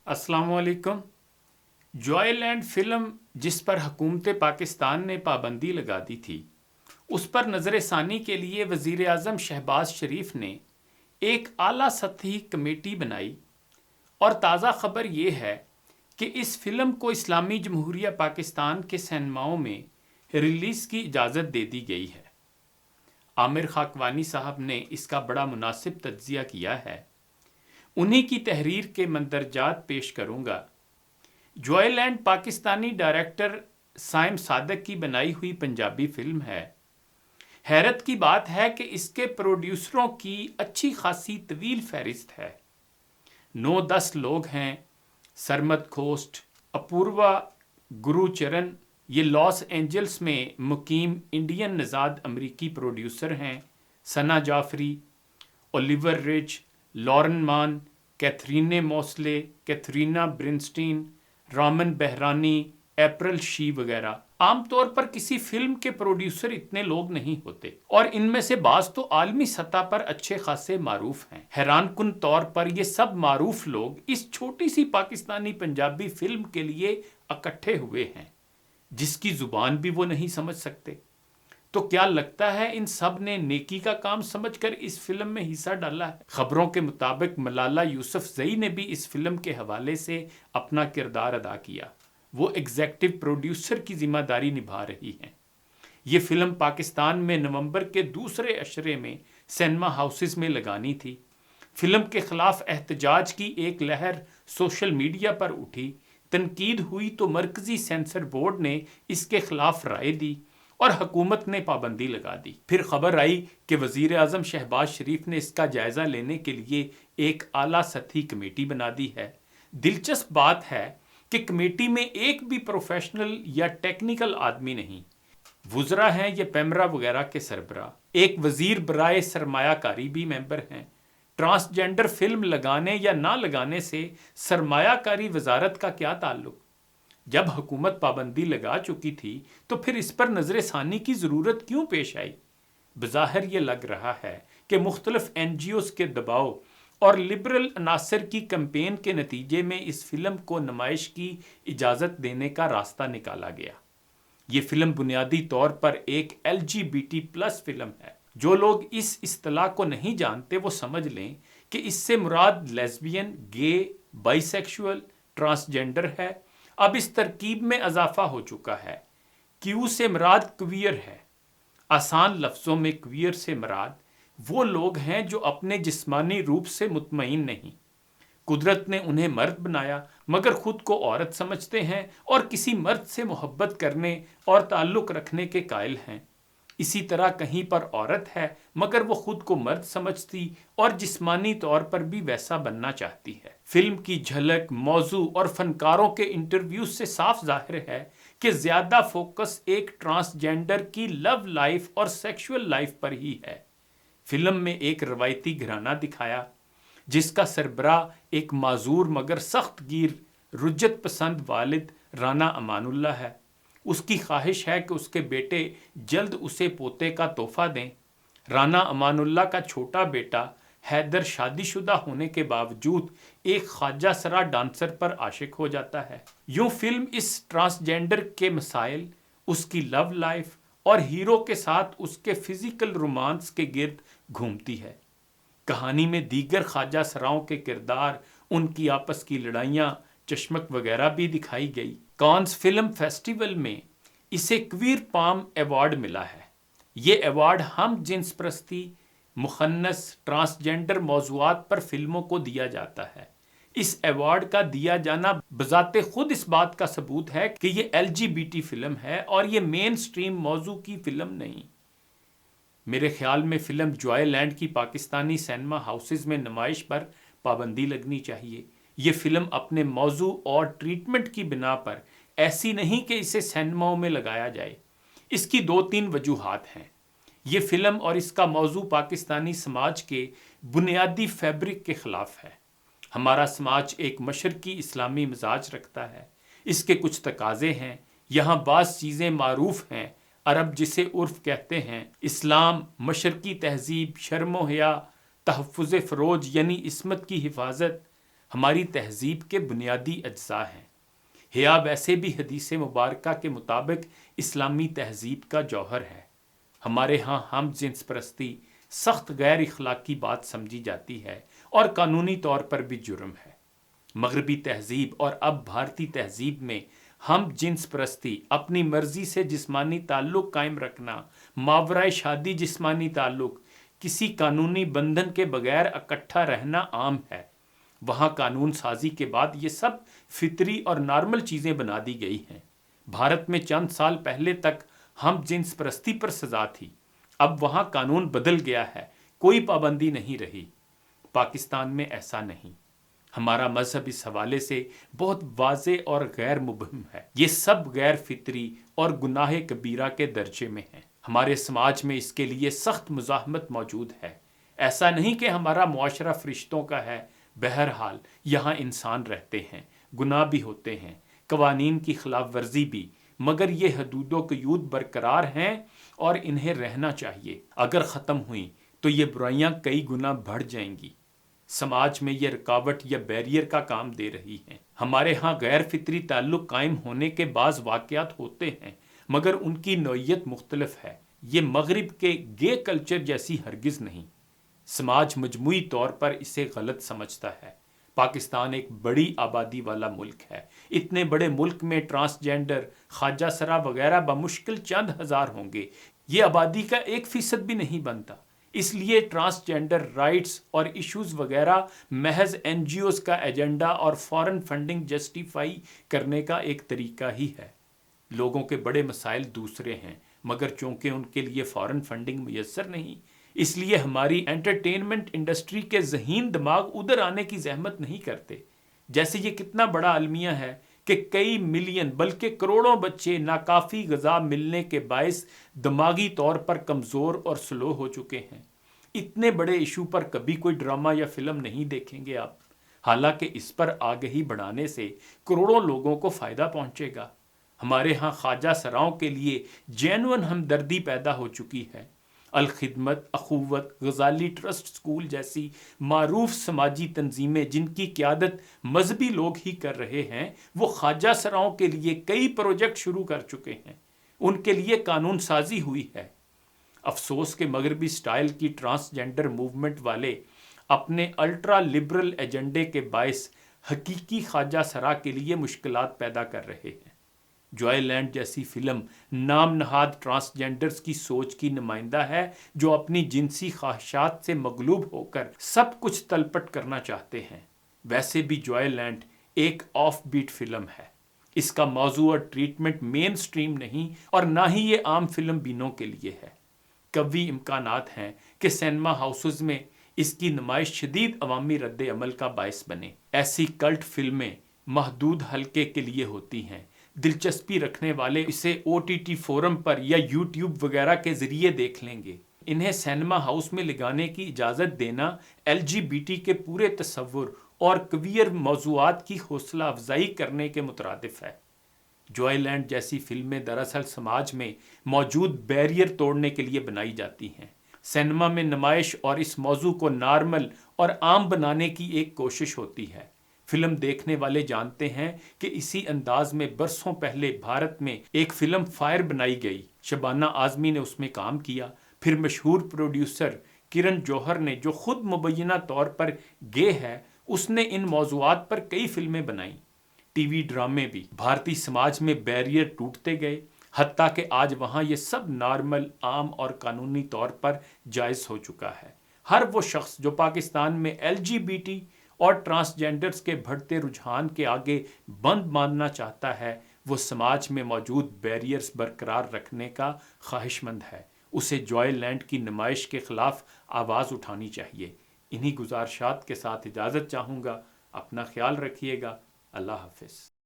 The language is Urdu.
السلام علیکم۔ جوائے لینڈ فلم جس پر حکومت پاکستان نے پابندی لگا دی تھی، اس پر نظر ثانی کے لیے وزیر اعظم شہباز شریف نے ایک اعلیٰ سطحی کمیٹی بنائی، اور تازہ خبر یہ ہے کہ اس فلم کو اسلامی جمہوریہ پاکستان کے سینماؤں میں ریلیز کی اجازت دے دی گئی ہے۔ عامر خاکوانی صاحب نے اس کا بڑا مناسب تجزیہ کیا ہے، انہی کی تحریر کے مندرجات پیش کروں گا۔ جوائے لینڈ پاکستانی ڈائریکٹر سائم صادق کی بنائی ہوئی پنجابی فلم ہے۔ حیرت کی بات ہے کہ اس کے پروڈیوسروں کی اچھی خاصی طویل فہرست ہے۔ 9-10 لوگ ہیں: سرمد کھوسٹ، اپوروا گرو چرن، یہ لاس اینجلس میں مقیم انڈین نژاد امریکی پروڈیوسر ہیں، ثنا جعفری، اولیور رچ، لارن مان، کیتھرین موسلے، کیتھرینا برنسٹین، رامن بہرانی، اپریل شی وغیرہ۔ عام طور پر کسی فلم کے پروڈیوسر اتنے لوگ نہیں ہوتے، اور ان میں سے بعض تو عالمی سطح پر اچھے خاصے معروف ہیں۔ حیران کن طور پر یہ سب معروف لوگ اس چھوٹی سی پاکستانی پنجابی فلم کے لیے اکٹھے ہوئے ہیں، جس کی زبان بھی وہ نہیں سمجھ سکتے۔ تو کیا لگتا ہے ان سب نے نیکی کا کام سمجھ کر اس فلم میں حصہ ڈالا ہے؟ خبروں کے مطابق ملالہ یوسفزئی نے بھی اس فلم کے حوالے سے اپنا کردار ادا کیا، وہ ایگزیکٹو پروڈیوسر کی ذمہ داری نبھا رہی ہیں۔ یہ فلم پاکستان میں نومبر کے دوسرے عشرے میں سینما ہاؤسز میں لگانی تھی۔ فلم کے خلاف احتجاج کی ایک لہر سوشل میڈیا پر اٹھی، تنقید ہوئی تو مرکزی سینسر بورڈ نے اس کے خلاف رائے دی اور حکومت نے پابندی لگا دی۔ پھر خبر آئی کہ وزیر اعظم شہباز شریف نے اس کا جائزہ لینے کے لیے ایک اعلیٰ سطحی کمیٹی بنا دی ہے۔ دلچسپ بات ہے کہ کمیٹی میں ایک بھی پروفیشنل یا ٹیکنیکل آدمی نہیں۔ وزراء ہیں یہ پیمرا وغیرہ کے سربراہ، ایک وزیر برائے سرمایہ کاری بھی ممبر ہیں۔ ٹرانسجینڈر فلم لگانے یا نہ لگانے سے سرمایہ کاری وزارت کا کیا تعلق؟ جب حکومت پابندی لگا چکی تھی تو پھر اس پر نظر ثانی کی ضرورت کیوں پیش آئی؟ بظاہر یہ لگ رہا ہے کہ مختلف NGOs کے دباؤ اور لبرل عناصر کی کمپین کے نتیجے میں اس فلم کو نمائش کی اجازت دینے کا راستہ نکالا گیا۔ یہ فلم بنیادی طور پر ایک LGBT+ فلم ہے۔ جو لوگ اس اصطلاح کو نہیں جانتے وہ سمجھ لیں کہ اس سے مراد لیزبین، گے، بائی سیکشول، ٹرانسجینڈر ہے۔ اب اس ترکیب میں اضافہ ہو چکا ہے۔ کیو سے مراد کویئر ہے۔ آسان لفظوں میں کویئر سے مراد وہ لوگ ہیں جو اپنے جسمانی روپ سے مطمئن نہیں۔ قدرت نے انہیں مرد بنایا مگر خود کو عورت سمجھتے ہیں اور کسی مرد سے محبت کرنے اور تعلق رکھنے کے قائل ہیں۔ اسی طرح کہیں پر عورت ہے مگر وہ خود کو مرد سمجھتی اور جسمانی طور پر بھی ویسا بننا چاہتی ہے۔ فلم کی جھلک، موضوع اور فنکاروں کے انٹرویوز سے صاف ظاہر ہے کہ زیادہ فوکس ایک ٹرانسجینڈر کی لو لائف اور سیکشول لائف پر ہی ہے۔ فلم میں ایک روایتی گھرانہ دکھایا جس کا سربراہ ایک معذور مگر سخت گیر رجت پسند والد رانا امان اللہ ہے۔ اس کی خواہش ہے کہ اس کے بیٹے جلد اسے پوتے کا تحفہ دیں۔ رانا امان اللہ کا چھوٹا بیٹا حیدر شادی شدہ ہونے کے باوجود ایک خواجہ سرا ڈانسر پر عاشق ہو جاتا ہے۔ یوں فلم اس ٹرانسجینڈر کے مسائل، اس کی لو لائف اور ہیرو کے ساتھ اس کے فزیکل رومانس کے گرد گھومتی ہے۔ کہانی میں دیگر خواجہ سراؤں کے کردار، ان کی آپس کی لڑائیاں، چشمک وغیرہ بھی دکھائی گئی۔ کانز فلم فیسٹیول میں اسے کویر پام ایوارڈ ملا ہے۔ یہ ایوارڈ ہم جنس پرستی، مخنث، ٹرانسجینڈر موضوعات پر فلموں کو دیا جاتا ہے۔ اس ایوارڈ کا دیا جانا بذات خود اس بات کا ثبوت ہے کہ یہ LGBT فلم ہے اور یہ مین سٹریم موضوع کی فلم نہیں۔ میرے خیال میں فلم جوائے لینڈ کی پاکستانی سینما ہاؤسز میں نمائش پر پابندی لگنی چاہیے۔ یہ فلم اپنے موضوع اور ٹریٹمنٹ کی بنا پر ایسی نہیں کہ اسے سینماؤں میں لگایا جائے۔ اس کی 2-3 وجوہات ہیں۔ یہ فلم اور اس کا موضوع پاکستانی سماج کے بنیادی فیبرک کے خلاف ہے۔ ہمارا سماج ایک مشرقی اسلامی مزاج رکھتا ہے۔ اس کے کچھ تقاضے ہیں۔ یہاں بعض چیزیں معروف ہیں۔ عرب جسے عرف کہتے ہیں، اسلام، مشرقی تہذیب، شرم و حیا، تحفظ فروج یعنی عصمت کی حفاظت، ہماری تہذیب کے بنیادی اجزاء ہیں۔ حیا ویسے بھی حدیث مبارکہ کے مطابق اسلامی تہذیب کا جوہر ہے۔ ہمارے ہاں ہم جنس پرستی سخت غیر اخلاقی بات سمجھی جاتی ہے اور قانونی طور پر بھی جرم ہے۔ مغربی تہذیب اور اب بھارتی تہذیب میں ہم جنس پرستی، اپنی مرضی سے جسمانی تعلق قائم رکھنا، ماورائے شادی جسمانی تعلق، کسی قانونی بندھن کے بغیر اکٹھا رہنا عام ہے۔ وہاں قانون سازی کے بعد یہ سب فطری اور نارمل چیزیں بنا دی گئی ہیں۔ بھارت میں چند سال پہلے تک ہم جنس پرستی پر سزا تھی، اب وہاں قانون بدل گیا ہے، کوئی پابندی نہیں رہی۔ پاکستان میں ایسا نہیں۔ ہمارا مذہب اس حوالے سے بہت واضح اور غیر مبہم ہے۔ یہ سب غیر فطری اور گناہ کبیرہ کے درجے میں ہیں۔ ہمارے سماج میں اس کے لیے سخت مزاحمت موجود ہے۔ ایسا نہیں کہ ہمارا معاشرہ فرشتوں کا ہے، بہرحال یہاں انسان رہتے ہیں، گناہ بھی ہوتے ہیں، قوانین کی خلاف ورزی بھی، مگر یہ حدود و قیود برقرار ہیں اور انہیں رہنا چاہیے۔ اگر ختم ہوئیں تو یہ برائیاں کئی گنا بڑھ جائیں گی۔ سماج میں یہ رکاوٹ یا بیریئر کا کام دے رہی ہیں۔ ہمارے ہاں غیر فطری تعلق قائم ہونے کے بعض واقعات ہوتے ہیں، مگر ان کی نوعیت مختلف ہے۔ یہ مغرب کے گے کلچر جیسی ہرگز نہیں۔ سماج مجموعی طور پر اسے غلط سمجھتا ہے۔ پاکستان ایک بڑی آبادی والا ملک ہے۔ اتنے بڑے ملک میں ٹرانسجینڈر، خواجہ سرا وغیرہ بمشکل چند ہزار ہوں گے۔ یہ آبادی کا 1% بھی نہیں بنتا۔ اس لیے ٹرانسجینڈر رائٹس اور ایشوز وغیرہ محض NGOs کا ایجنڈا اور فارن فنڈنگ جسٹیفائی کرنے کا ایک طریقہ ہی ہے۔ لوگوں کے بڑے مسائل دوسرے ہیں، مگر چونکہ ان کے لیے فارن فنڈنگ میسر نہیں، اس لیے ہماری انٹرٹینمنٹ انڈسٹری کے ذہین دماغ ادھر آنے کی زحمت نہیں کرتے۔ جیسے یہ کتنا بڑا المیہ ہے کہ کئی ملین بلکہ کروڑوں بچے ناکافی غذا ملنے کے باعث دماغی طور پر کمزور اور سلو ہو چکے ہیں۔ اتنے بڑے ایشو پر کبھی کوئی ڈرامہ یا فلم نہیں دیکھیں گے آپ، حالانکہ اس پر آگہی بڑھانے سے کروڑوں لوگوں کو فائدہ پہنچے گا۔ ہمارے ہاں خواجہ سراؤں کے لیے جینون ہمدردی پیدا ہو چکی ہے۔ الخدمت، اخوت، غزالی ٹرسٹ اسکول جیسی معروف سماجی تنظیمیں جن کی قیادت مذہبی لوگ ہی کر رہے ہیں، وہ خواجہ سراؤں کے لیے کئی پروجیکٹ شروع کر چکے ہیں۔ ان کے لیے قانون سازی ہوئی ہے۔ افسوس کہ مغربی سٹائل کی ٹرانسجینڈر موومنٹ والے اپنے الٹرا لبرل ایجنڈے کے باعث حقیقی خواجہ سرا کے لیے مشکلات پیدا کر رہے ہیں۔ جوائے لینڈ جیسی فلم نام نہاد ٹرانسجینڈرز کی سوچ کی نمائندہ ہے، جو اپنی جنسی خواہشات سے مغلوب ہو کر سب کچھ تلپٹ کرنا چاہتے ہیں۔ ویسے بھی جوائے لینڈ ایک آف بیٹ فلم ہے۔ اس کا موضوع اور ٹریٹمنٹ مین سٹریم نہیں اور نہ ہی یہ عام فلم بینوں کے لیے ہے۔ قوی امکانات ہیں کہ سینما ہاؤسز میں اس کی نمائش شدید عوامی رد عمل کا باعث بنے۔ ایسی کلٹ فلمیں محدود حلقے کے لیے ہوتی ہیں۔ دلچسپی رکھنے والے اسے OTT فورم پر یا YouTube وغیرہ کے ذریعے دیکھ لیں گے۔ انہیں سینما ہاؤس میں لگانے کی اجازت دینا LGBT کے پورے تصور اور کویئر موضوعات کی حوصلہ افزائی کرنے کے مترادف ہے۔ جوائے لینڈ جیسی فلمیں دراصل سماج میں موجود بیریئر توڑنے کے لیے بنائی جاتی ہیں۔ سینما میں نمائش اور اس موضوع کو نارمل اور عام بنانے کی ایک کوشش ہوتی ہے۔ فلم دیکھنے والے جانتے ہیں کہ اسی انداز میں برسوں پہلے بھارت میں ایک فلم فائر بنائی گئی۔ شبانہ اعظمی نے اس میں کام کیا۔ پھر مشہور پروڈیوسر کرن جوہر نے، جو خود مبینہ طور پر گے ہے، اس نے ان موضوعات پر کئی فلمیں بنائیں۔ ٹی وی ڈرامے بھی۔ بھارتی سماج میں بیریئر ٹوٹتے گئے، حتیٰ کہ آج وہاں یہ سب نارمل، عام اور قانونی طور پر جائز ہو چکا ہے۔ ہر وہ شخص جو پاکستان میں LGBT اور ٹرانسجینڈرز کے بڑھتے رجحان کے آگے بند ماننا چاہتا ہے، وہ سماج میں موجود بیریئرز برقرار رکھنے کا خواہش مند ہے۔ اسے جوائے لینڈ کی نمائش کے خلاف آواز اٹھانی چاہیے۔ انہی گزارشات کے ساتھ اجازت چاہوں گا۔ اپنا خیال رکھیے گا۔ اللہ حافظ۔